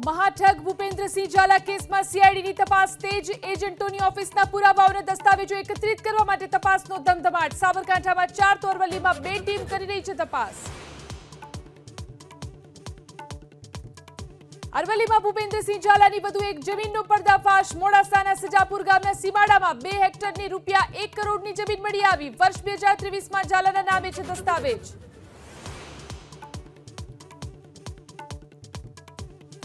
મહાઠગ ભૂપેન્દ્રસિંહ ઝાલા કેસમાં સીઆઈડીની તપાસ તેજ. એજન્ટોની ઓફિસના પુરાવાઓ અને દસ્તાવેજો એકત્રિત કરવા માટે તપાસનો ધમધમાટ. સાબરકાંઠામાં 4 તો અરવલ્લીમાં 2 ટીમ કરી રહી છે તપાસ. અરવલ્લીમાં ભૂપેન્દ્રસિંહ ઝાલાની વધુ એક જમીનનો પર્દાફાશ. મોડાસાના સજાપુર ગામના સીમાડામાં 2 હેક્ટરની ₹1 કરોડની જમીન મળી આવી. વર્ષ 2023માં ઝાલાના નામે છે દસ્તાવેજ.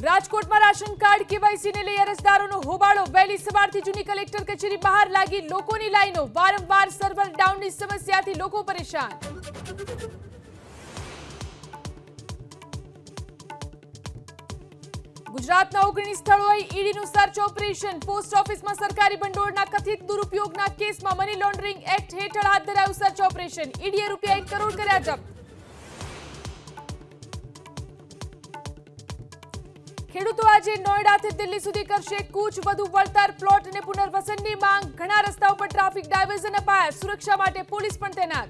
રાજકોટમાં રાશન કાર્ડ કેવાયસીને લઈ અરજદારોનો હોબાળો. વહેલી સવારથી જૂની કલેક્ટર કચેરી બહાર લાગી લોકોની લાઈનો. વારંવાર સર્વર ડાઉનની સમસ્યાથી લોકો પરેશાન. ગુજરાતના 19 સ્થળોએ ઈડીનું સર્ચ ઓપરેશન. પોસ્ટ ઓફિસમાં સરકારી ભંડોળના કથિત દુરુપયોગના કેસમાં મની લોન્ડરિંગ એક્ટ હેઠળ હાથ ધરાયું સર્ચ ઓપરેશન. ઈડીએ ₹1 કરોડ કર્યા જપ્ત. ખેડૂતો આજે નોઈડાથી દિલ્હી સુધી કરશે કૂચ. વધુ વળતર, પ્લોટ અને પુનર્વસનની માંગ. ઘણા રસ્તાઓ પર ટ્રાફિક ડાયવર્ઝન અપાયા. સુરક્ષા માટે પોલીસ પણ તૈનાત.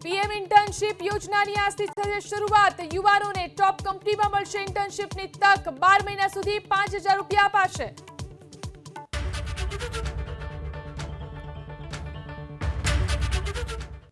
પીએમ ઇન્ટર્નશિપ યોજનાની આજથી થશે શરૂઆત. યુવાનોને ટોપ કંપનીમાં મળશે ઇન્ટર્નશિપની તક. 12 મહિના સુધી ₹5000 અપાશે.